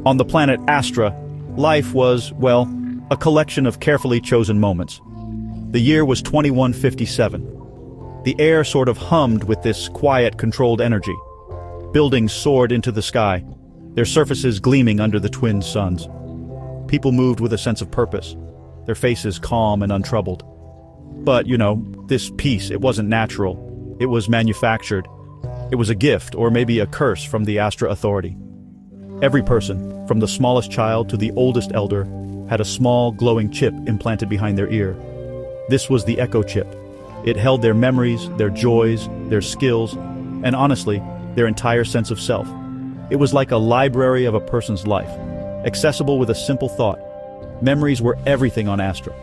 On the planet Astra, life was, well, a collection of carefully chosen moments. The year was 2157. The air sort of hummed with this quiet, controlled energy. Buildings soared into the sky, their surfaces gleaming under the twin suns. People moved with a sense of purpose, their faces calm and untroubled. But, this peace, it wasn't natural. It was manufactured. It was a gift, or maybe a curse from the Astra Authority. Every person, from the smallest child to the oldest elder, had a small, glowing chip implanted behind their ear. This was the Echo Chip. It held their memories, their joys, their skills, and honestly, their entire sense of self. It was like a library of a person's life, accessible with a simple thought. Memories were everything on Astra.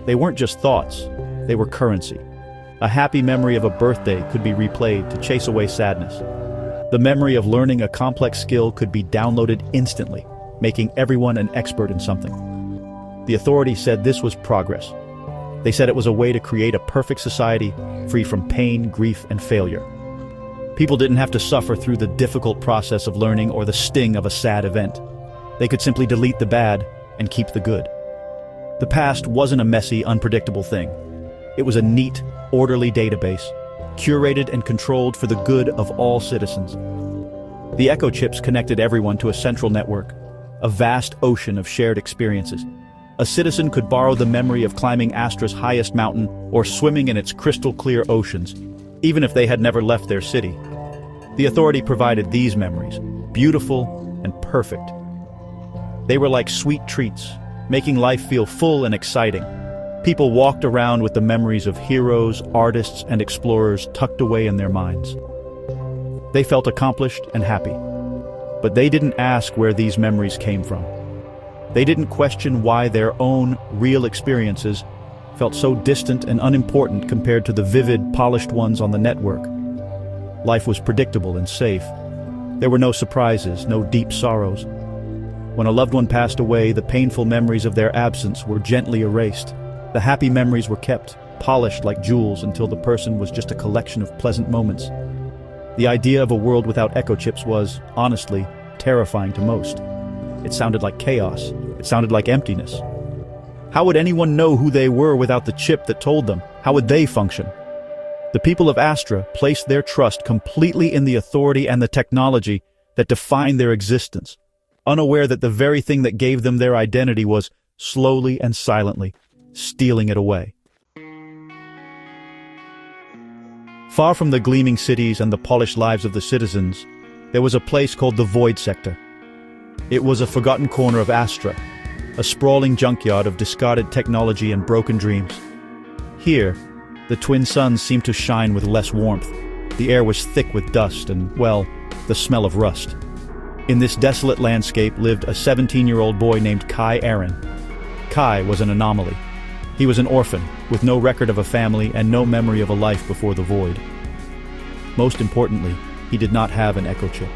They weren't just thoughts, they were currency. A happy memory of a birthday could be replayed to chase away sadness. The memory of learning a complex skill could be downloaded instantly, making everyone an expert in something. The authority said this was progress. They said it was a way to create a perfect society, free from pain, grief, and failure. People didn't have to suffer through the difficult process of learning or the sting of a sad event. They could simply delete the bad and keep the good. The past wasn't a messy, unpredictable thing. It was a neat, orderly database, curated and controlled for the good of all citizens. The Echo Chips connected everyone to a central network, a vast ocean of shared experiences. A citizen could borrow the memory of climbing Astra's highest mountain or swimming in its crystal-clear oceans, even if they had never left their city. The authority provided these memories, beautiful and perfect. They were like sweet treats, making life feel full and exciting. People walked around with the memories of heroes, artists, and explorers tucked away in their minds. They felt accomplished and happy. But they didn't ask where these memories came from. They didn't question why their own real experiences felt so distant and unimportant compared to the vivid, polished ones on the network. Life was predictable and safe. There were no surprises, no deep sorrows. When a loved one passed away, the painful memories of their absence were gently erased. The happy memories were kept, polished like jewels until the person was just a collection of pleasant moments. The idea of a world without Echo Chips was, honestly, terrifying to most. It sounded like chaos. It sounded like emptiness. How would anyone know who they were without the chip that told them? How would they function? The people of Astra placed their trust completely in the authority and the technology that defined their existence, unaware that the very thing that gave them their identity was, slowly and silently, stealing it away. Far from the gleaming cities and the polished lives of the citizens, there was a place called the Void Sector. It was a forgotten corner of Astra, a sprawling junkyard of discarded technology and broken dreams. Here, the twin suns seemed to shine with less warmth. The air was thick with dust and, well, the smell of rust. In this desolate landscape lived a 17-year-old boy named Kai Aaron. Kai was an anomaly. He was an orphan, with no record of a family and no memory of a life before the void. Most importantly, he did not have an Echo Chip.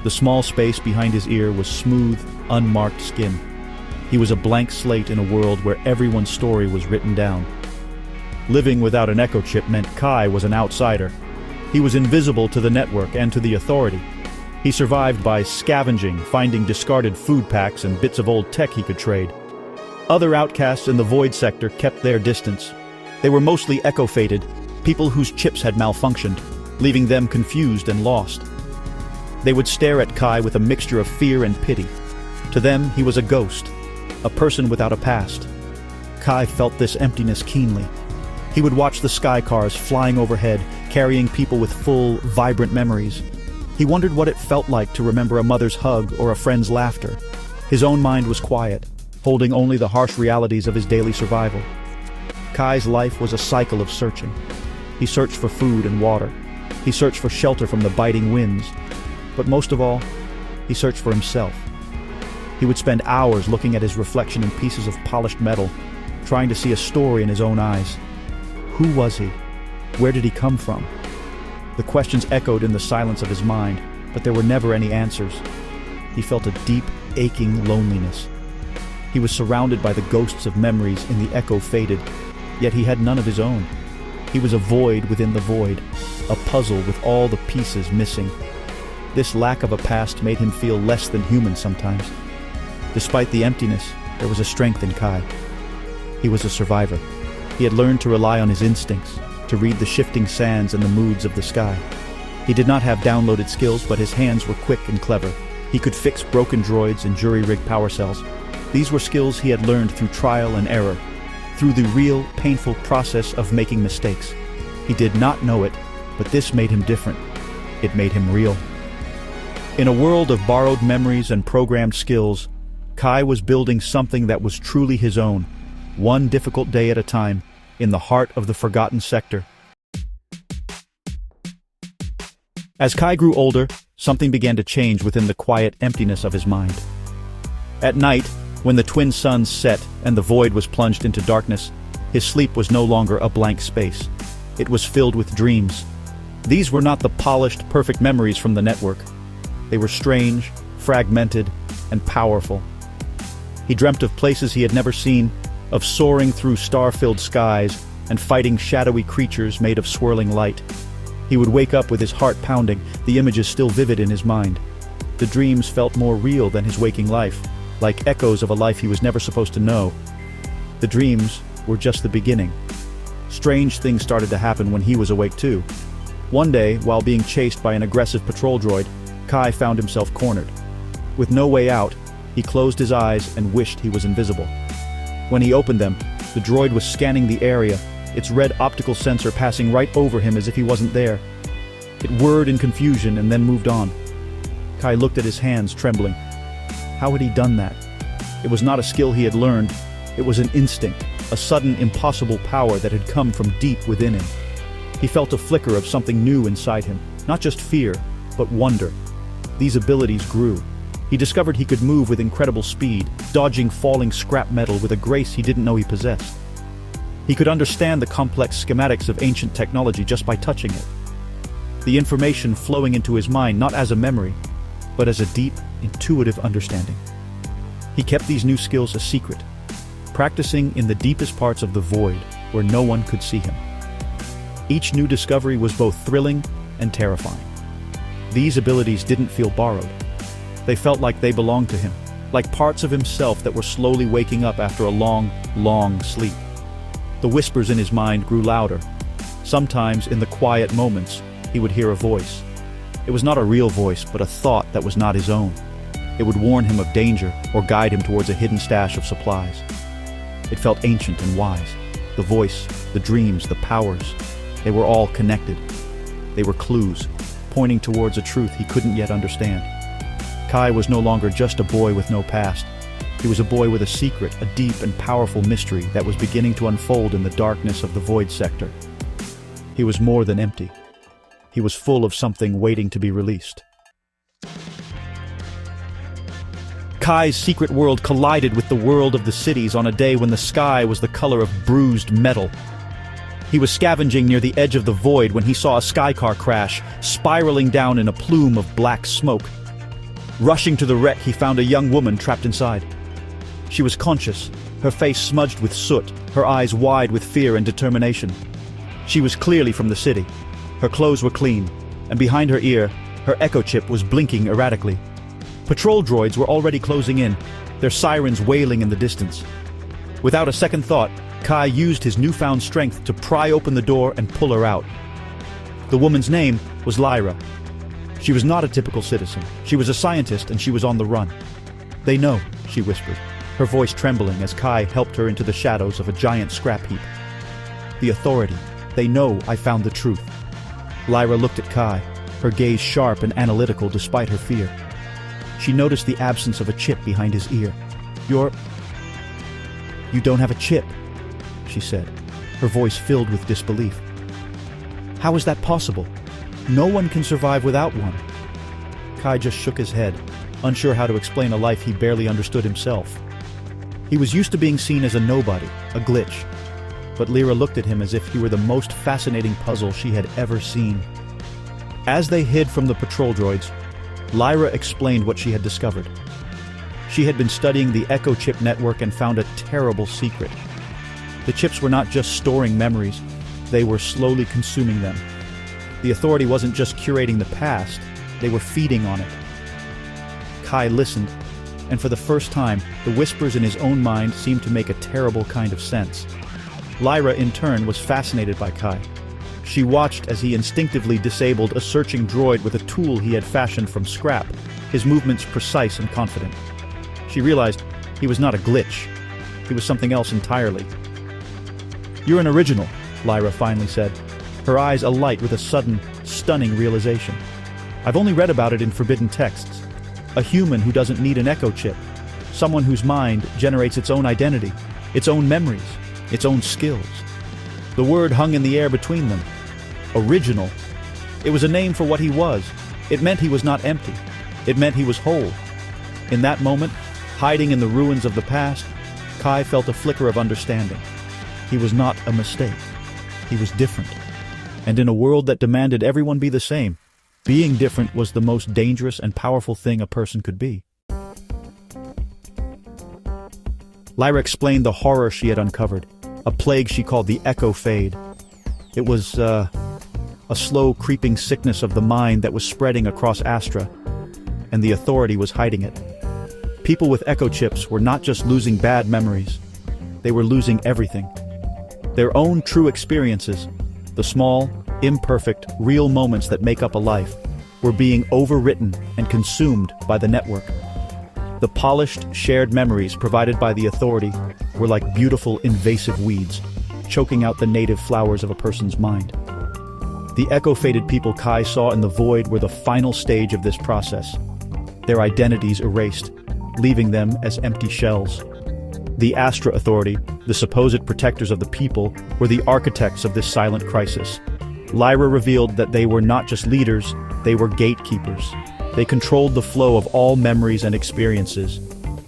The small space behind his ear was smooth, unmarked skin. He was a blank slate in a world where everyone's story was written down. Living without an Echo Chip meant Kai was an outsider. He was invisible to the network and to the authority. He survived by scavenging, finding discarded food packs and bits of old tech he could trade. Other outcasts in the Void Sector kept their distance. They were mostly echo-fated, people whose chips had malfunctioned, leaving them confused and lost. They would stare at Kai with a mixture of fear and pity. To them, he was a ghost, a person without a past. Kai felt this emptiness keenly. He would watch the sky cars flying overhead, carrying people with full, vibrant memories. He wondered what it felt like to remember a mother's hug or a friend's laughter. His own mind was quiet, holding only the harsh realities of his daily survival. Kai's life was a cycle of searching. He searched for food and water. He searched for shelter from the biting winds. But most of all, he searched for himself. He would spend hours looking at his reflection in pieces of polished metal, trying to see a story in his own eyes. Who was he? Where did he come from? The questions echoed in the silence of his mind, but there were never any answers. He felt a deep, aching loneliness. He was surrounded by the ghosts of memories in the echo-faded, yet he had none of his own. He was a void within the void, a puzzle with all the pieces missing. This lack of a past made him feel less than human sometimes. Despite the emptiness, there was a strength in Kai. He was a survivor. He had learned to rely on his instincts, to read the shifting sands and the moods of the sky. He did not have downloaded skills, but his hands were quick and clever. He could fix broken droids and jury-rigged power cells. These were skills he had learned through trial and error, through the real, painful process of making mistakes. He did not know it, but this made him different. It made him real. In a world of borrowed memories and programmed skills, Kai was building something that was truly his own, one difficult day at a time, in the heart of the forgotten sector. As Kai grew older, something began to change within the quiet emptiness of his mind. At night, when the twin suns set and the void was plunged into darkness, his sleep was no longer a blank space. It was filled with dreams. These were not the polished, perfect memories from the network. They were strange, fragmented, and powerful. He dreamt of places he had never seen, of soaring through star-filled skies and fighting shadowy creatures made of swirling light. He would wake up with his heart pounding, the images still vivid in his mind. The dreams felt more real than his waking life, like echoes of a life he was never supposed to know. The dreams were just the beginning. Strange things started to happen when he was awake too. One day, while being chased by an aggressive patrol droid, Kai found himself cornered. With no way out, he closed his eyes and wished he was invisible. When he opened them, the droid was scanning the area, its red optical sensor passing right over him as if he wasn't there. It whirred in confusion and then moved on. Kai looked at his hands, trembling. How had he done that? It was not a skill he had learned. It was an instinct, a sudden, impossible power that had come from deep within him. He felt a flicker of something new inside him, not just fear, but wonder. These abilities grew. He discovered he could move with incredible speed, dodging falling scrap metal with a grace he didn't know he possessed. He could understand the complex schematics of ancient technology just by touching it. The information flowing into his mind not as a memory, but as a deep, intuitive understanding. He kept these new skills a secret, practicing in the deepest parts of the void where no one could see him. Each new discovery was both thrilling and terrifying. These abilities didn't feel borrowed. They felt like they belonged to him, like parts of himself that were slowly waking up after a long, long sleep. The whispers in his mind grew louder. Sometimes, in the quiet moments, he would hear a voice. It was not a real voice, but a thought that was not his own. It would warn him of danger or guide him towards a hidden stash of supplies. It felt ancient and wise. The voice, the dreams, the powers, they were all connected. They were clues, pointing towards a truth he couldn't yet understand. Kai was no longer just a boy with no past. He was a boy with a secret, a deep and powerful mystery that was beginning to unfold in the darkness of the void sector. He was more than empty. He was full of something waiting to be released. Kai's secret world collided with the world of the cities on a day when the sky was the color of bruised metal. He was scavenging near the edge of the void when he saw a skycar crash, spiraling down in a plume of black smoke. Rushing to the wreck, he found a young woman trapped inside. She was conscious, her face smudged with soot, her eyes wide with fear and determination. She was clearly from the city. Her clothes were clean, and behind her ear, her echo chip was blinking erratically. Patrol droids were already closing in, their sirens wailing in the distance. Without a second thought, Kai used his newfound strength to pry open the door and pull her out. The woman's name was Lyra. She was not a typical citizen. She was a scientist and she was on the run. "They know," she whispered, her voice trembling as Kai helped her into the shadows of a giant scrap heap. "The authority. They know I found the truth." Lyra looked at Kai, her gaze sharp and analytical despite her fear. She noticed the absence of a chip behind his ear. You don't have a chip," she said, her voice filled with disbelief. "How is that possible? No one can survive without one." Kai just shook his head, unsure how to explain a life he barely understood himself. He was used to being seen as a nobody, a glitch. But Lyra looked at him as if he were the most fascinating puzzle she had ever seen. As they hid from the patrol droids, Lyra explained what she had discovered. She had been studying the Echo Chip network and found a terrible secret. The chips were not just storing memories, they were slowly consuming them. The Authority wasn't just curating the past, They were feeding on it. Kai listened, and for the first time, the whispers in his own mind seemed to make a terrible kind of sense. Lyra, in turn, was fascinated by Kai. She watched as he instinctively disabled a searching droid with a tool he had fashioned from scrap, his movements precise and confident. She realized he was not a glitch. He was something else entirely. "You're an original," Lyra finally said, her eyes alight with a sudden, stunning realization. "I've only read about it in forbidden texts. A human who doesn't need an echo chip. Someone whose mind generates its own identity, its own memories, its own skills." The word hung in the air between them. Original. It was a name for what he was. It meant he was not empty. It meant he was whole. In that moment, hiding in the ruins of the past, Kai felt a flicker of understanding. He was not a mistake. He was different. And in a world that demanded everyone be the same, being different was the most dangerous and powerful thing a person could be. Lyra explained the horror she had uncovered, a plague she called the echo fade. It was, a slow, creeping sickness of the mind that was spreading across Astra, and the Authority was hiding it. People with echo chips were not just losing bad memories, they were losing everything. Their own true experiences, the small, imperfect, real moments that make up a life, were being overwritten and consumed by the network. The polished, shared memories provided by the Authority were like beautiful, invasive weeds, choking out the native flowers of a person's mind. The echo-faded people Kai saw in the void were the final stage of this process, their identities erased, leaving them as empty shells. The Astra Authority, the supposed protectors of the people, were the architects of this silent crisis. Lyra revealed that they were not just leaders, they were gatekeepers. They controlled the flow of all memories and experiences.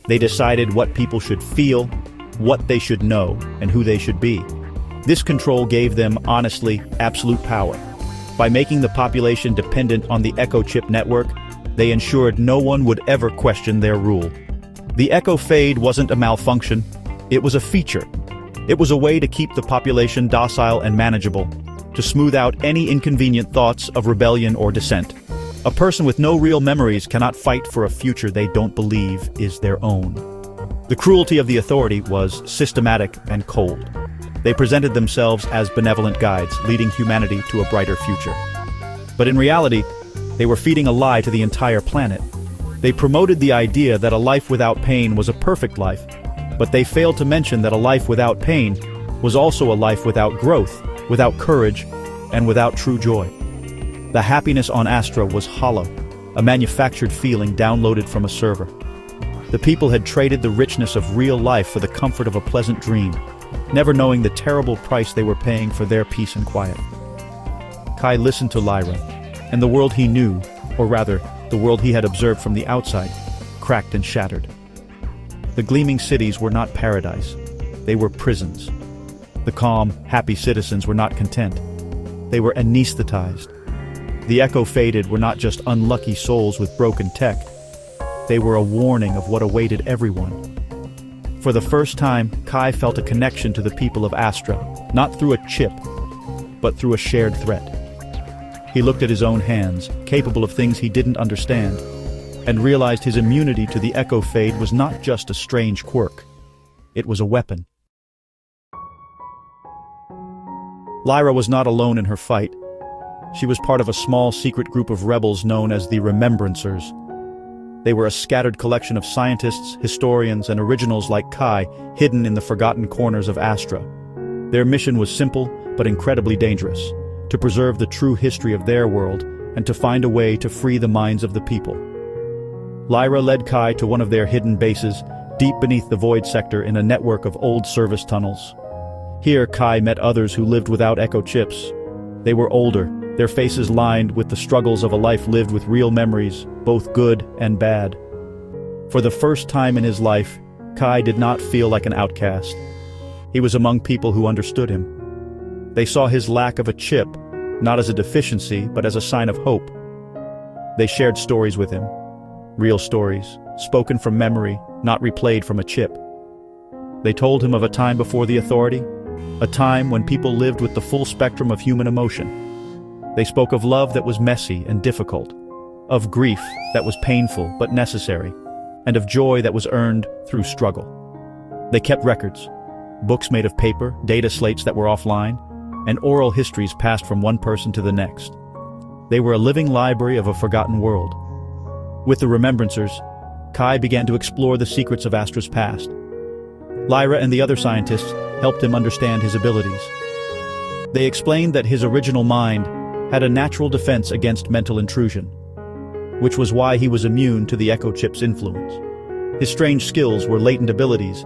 They decided what people should feel, what they should know, and who they should be. This control gave them, honestly, absolute power. By making the population dependent on the Echo Chip network, they ensured no one would ever question their rule. The Echo Fade wasn't a malfunction, it was a feature. It was a way to keep the population docile and manageable, to smooth out any inconvenient thoughts of rebellion or dissent. A person with no real memories cannot fight for a future they don't believe is their own. The cruelty of the Authority was systematic and cold. They presented themselves as benevolent guides, leading humanity to a brighter future. But in reality, they were feeding a lie to the entire planet. They promoted the idea that a life without pain was a perfect life, but they failed to mention that a life without pain was also a life without growth, without courage, and without true joy. The happiness on Astra was hollow, a manufactured feeling downloaded from a server. The people had traded the richness of real life for the comfort of a pleasant dream, never knowing the terrible price they were paying for their peace and quiet. Kai listened to Lyra, and the world he knew, or rather, the world he had observed from the outside, cracked and shattered. The gleaming cities were not paradise, they were prisons. The calm, happy citizens were not content. They were anesthetized. The echo-faded were not just unlucky souls with broken tech. They were a warning of what awaited everyone. For the first time, Kai felt a connection to the people of Astra, not through a chip, but through a shared threat. He looked at his own hands, capable of things he didn't understand, and realized his immunity to the echo fade was not just a strange quirk. It was a weapon. Lyra was not alone in her fight. She was part of a small secret group of rebels known as the Remembrancers. They were a scattered collection of scientists, historians, and originals like Kai, hidden in the forgotten corners of Astra. Their mission was simple, but incredibly dangerous: to preserve the true history of their world, and to find a way to free the minds of the people. Lyra led Kai to one of their hidden bases, deep beneath the Void Sector in a network of old service tunnels. Here, Kai met others who lived without echo chips. They were older, their faces lined with the struggles of a life lived with real memories, both good and bad. For the first time in his life, Kai did not feel like an outcast. He was among people who understood him. They saw his lack of a chip, not as a deficiency, but as a sign of hope. They shared stories with him. Real stories, spoken from memory, not replayed from a chip. They told him of a time before the Authority, a time when people lived with the full spectrum of human emotion. They spoke of love that was messy and difficult, of grief that was painful but necessary, and of joy that was earned through struggle. They kept records, books made of paper, data slates that were offline, and oral histories passed from one person to the next. They were a living library of a forgotten world. With the Remembrancers, Kai began to explore the secrets of Astra's past. Lyra and the other scientists helped him understand his abilities. They explained that his original mind had a natural defense against mental intrusion, which was why he was immune to the Echo Chip's influence. His strange skills were latent abilities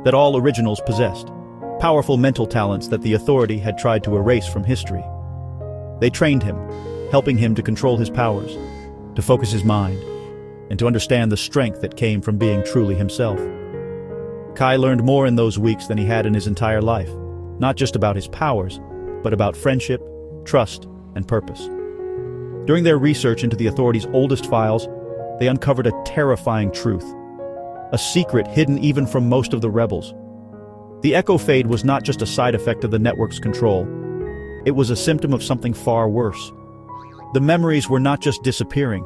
that all originals possessed, powerful mental talents that the Authority had tried to erase from history. They trained him, helping him to control his powers, to focus his mind, and to understand the strength that came from being truly himself. Kai learned more in those weeks than he had in his entire life, not just about his powers, but about friendship, trust, and purpose. During their research into the Authority's oldest files, they uncovered a terrifying truth, a secret hidden even from most of the rebels. The echo fade was not just a side effect of the network's control. It was a symptom of something far worse. The memories were not just disappearing,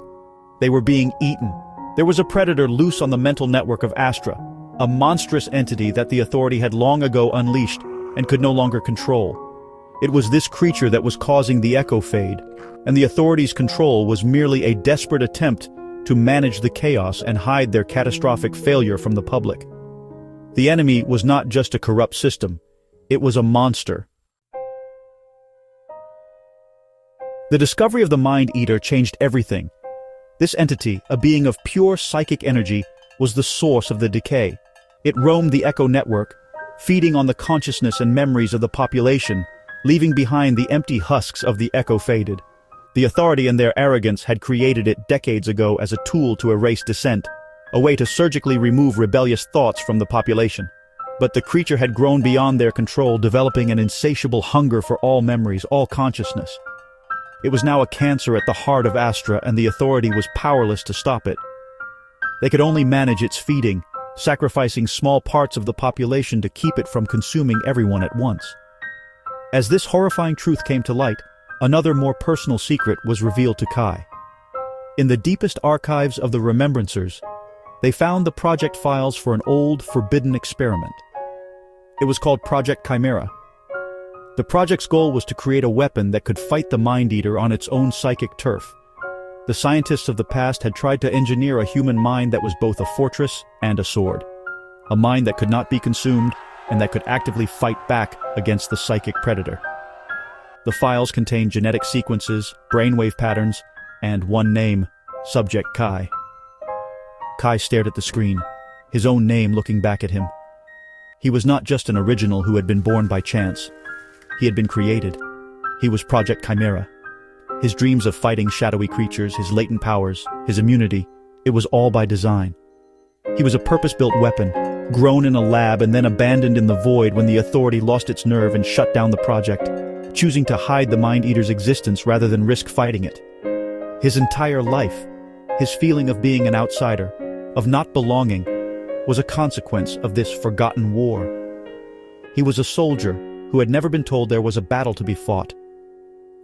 they were being eaten. There was a predator loose on the mental network of Astra, a monstrous entity that the Authority had long ago unleashed and could no longer control. It was this creature that was causing the echo fade, and the Authority's control was merely a desperate attempt to manage the chaos and hide their catastrophic failure from the public. The enemy was not just a corrupt system, it was a monster. The discovery of the Mind Eater changed everything. This entity, a being of pure psychic energy, was the source of the decay. It roamed the Echo network, feeding on the consciousness and memories of the population, leaving behind the empty husks of the Echo faded. The Authority and their arrogance had created it decades ago as a tool to erase dissent, a way to surgically remove rebellious thoughts from the population. But the creature had grown beyond their control, developing an insatiable hunger for all memories, all consciousness. It was now a cancer at the heart of Astra, and the Authority was powerless to stop it. They could only manage its feeding, sacrificing small parts of the population to keep it from consuming everyone at once. As this horrifying truth came to light, another more personal secret was revealed to Kai. In the deepest archives of the Remembrancers, they found the project files for an old, forbidden experiment. It was called Project Chimera. The project's goal was to create a weapon that could fight the Mind Eater on its own psychic turf. The scientists of the past had tried to engineer a human mind that was both a fortress and a sword. A mind that could not be consumed and that could actively fight back against the psychic predator. The files contained genetic sequences, brainwave patterns, and one name, Subject Kai. Kai stared at the screen, his own name looking back at him. He was not just an original who had been born by chance. He had been created. He was Project Chimera. His dreams of fighting shadowy creatures, his latent powers, his immunity, it was all by design. He was a purpose-built weapon, grown in a lab and then abandoned in the void when the Authority lost its nerve and shut down the project, choosing to hide the Mind Eater's existence rather than risk fighting it. His entire life, his feeling of being an outsider, of not belonging, was a consequence of this forgotten war. He was a soldier who had never been told there was a battle to be fought.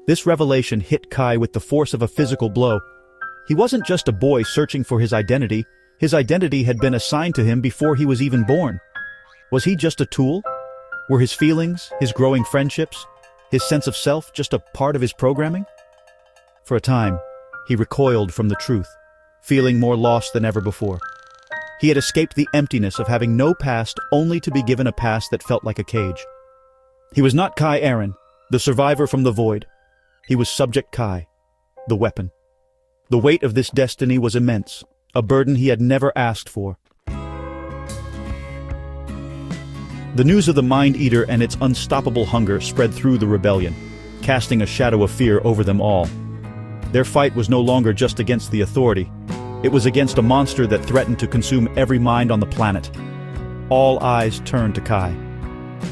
This revelation hit Kai with the force of a physical blow. He wasn't just a boy searching for his identity had been assigned to him before he was even born. Was he just a tool? Were his feelings, his growing friendships, his sense of self just a part of his programming? For a time, he recoiled from the truth, feeling more lost than ever before. He had escaped the emptiness of having no past only to be given a past that felt like a cage. He was not Kai Aaron, the survivor from the void. He was Subject Kai, the weapon. The weight of this destiny was immense, a burden he had never asked for. The news of the Mind Eater and its unstoppable hunger spread through the rebellion, casting a shadow of fear over them all. Their fight was no longer just against the Authority. It was against a monster that threatened to consume every mind on the planet. All eyes turned to Kai.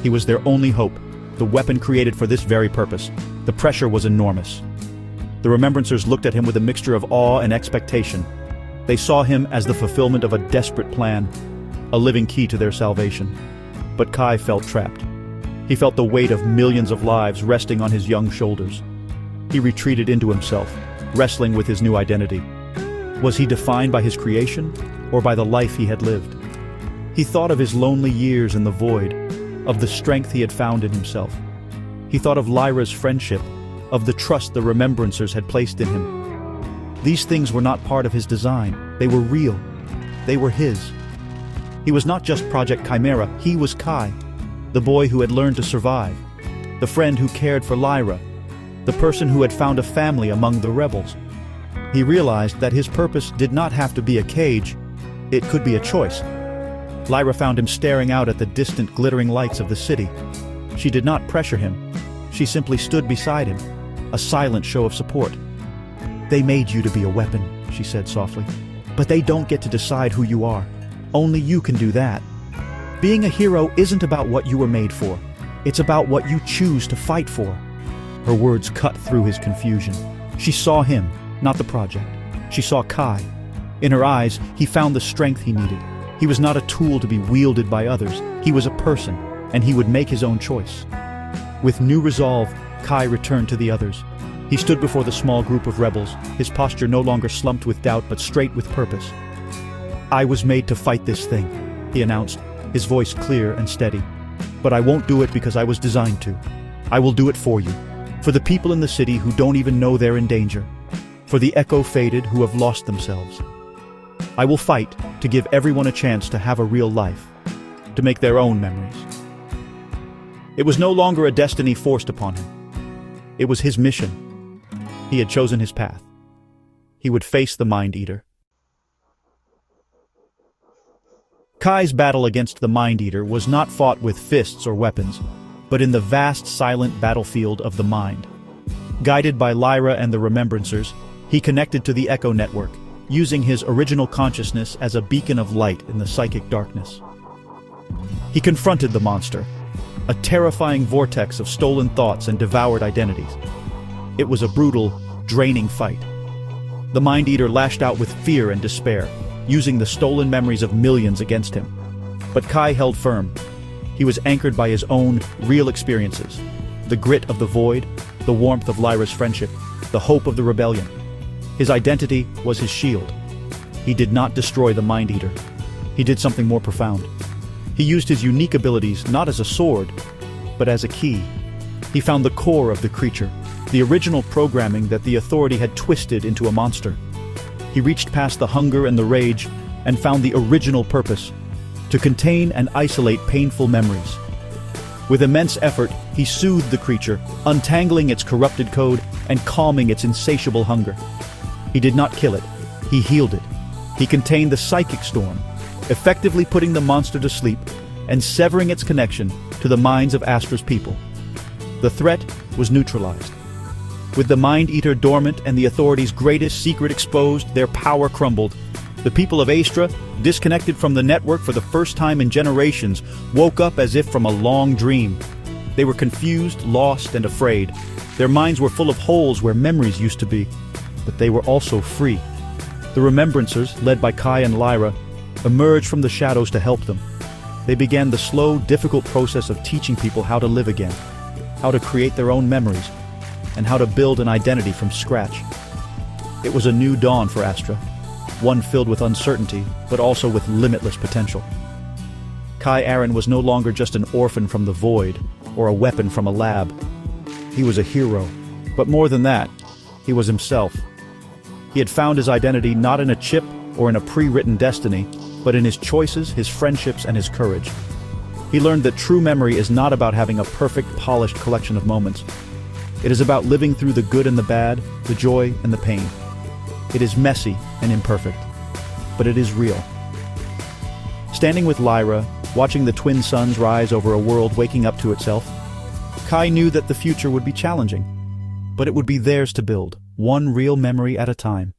He was their only hope, the weapon created for this very purpose. The pressure was enormous. The Remembrancers looked at him with a mixture of awe and expectation. They saw him as the fulfillment of a desperate plan, a living key to their salvation. But Kai felt trapped. He felt the weight of millions of lives resting on his young shoulders. He retreated into himself, wrestling with his new identity. Was he defined by his creation, or by the life he had lived? He thought of his lonely years in the void, of the strength he had found in himself. He thought of Lyra's friendship, of the trust the Remembrancers had placed in him. These things were not part of his design. They were real. They were his. He was not just Project Chimera, he was Kai, the boy who had learned to survive, the friend who cared for Lyra, the person who had found a family among the rebels. He realized that his purpose did not have to be a cage, it could be a choice. Lyra found him staring out at the distant glittering lights of the city. She did not pressure him. She simply stood beside him, a silent show of support. "They made you to be a weapon," she said softly. "But they don't get to decide who you are. Only you can do that. Being a hero isn't about what you were made for. It's about what you choose to fight for." Her words cut through his confusion. She saw him, not the project. She saw Kai. In her eyes, he found the strength he needed. He was not a tool to be wielded by others. He was a person, and he would make his own choice. With new resolve, Kai returned to the others. He stood before the small group of rebels, his posture no longer slumped with doubt but straight with purpose. "I was made to fight this thing," he announced, his voice clear and steady. "But I won't do it because I was designed to. I will do it for you, for the people in the city who don't even know they're in danger, for the echo-faded who have lost themselves. I will fight to give everyone a chance to have a real life, to make their own memories." It was no longer a destiny forced upon him. It was his mission. He had chosen his path. He would face the Mind Eater. Kai's battle against the Mind Eater was not fought with fists or weapons, but in the vast, silent battlefield of the mind. Guided by Lyra and the Remembrancers, he connected to the Echo Network, using his original consciousness as a beacon of light in the psychic darkness. He confronted the monster, a terrifying vortex of stolen thoughts and devoured identities. It was a brutal, draining fight. The Mind Eater lashed out with fear and despair, using the stolen memories of millions against him. But Kai held firm. He was anchored by his own real experiences, the grit of the void, the warmth of Lyra's friendship, the hope of the rebellion. His identity was his shield. He did not destroy the Mind Eater. He did something more profound. He used his unique abilities not as a sword, but as a key. He found the core of the creature, the original programming that the Authority had twisted into a monster. He reached past the hunger and the rage and found the original purpose, to contain and isolate painful memories. With immense effort, he soothed the creature, untangling its corrupted code and calming its insatiable hunger. He did not kill it, he healed it. He contained the psychic storm, effectively putting the monster to sleep and severing its connection to the minds of Astra's people. The threat was neutralized. With the Mind Eater dormant and the Authority's greatest secret exposed, their power crumbled. The people of Astra, disconnected from the network for the first time in generations, woke up as if from a long dream. They were confused, lost, and afraid. Their minds were full of holes where memories used to be, but they were also free. The Remembrancers, led by Kai and Lyra, emerged from the shadows to help them. They began the slow, difficult process of teaching people how to live again, how to create their own memories, and how to build an identity from scratch. It was a new dawn for Astra, one filled with uncertainty, but also with limitless potential. Kai Aaron was no longer just an orphan from the void, or a weapon from a lab. He was a hero, but more than that, he was himself. He had found his identity not in a chip or in a pre-written destiny, but in his choices, his friendships, and his courage. He learned that true memory is not about having a perfect, polished collection of moments. It is about living through the good and the bad, the joy and the pain. It is messy and imperfect, but it is real. Standing with Lyra, watching the twin suns rise over a world waking up to itself, Kai knew that the future would be challenging, but it would be theirs to build, one real memory at a time.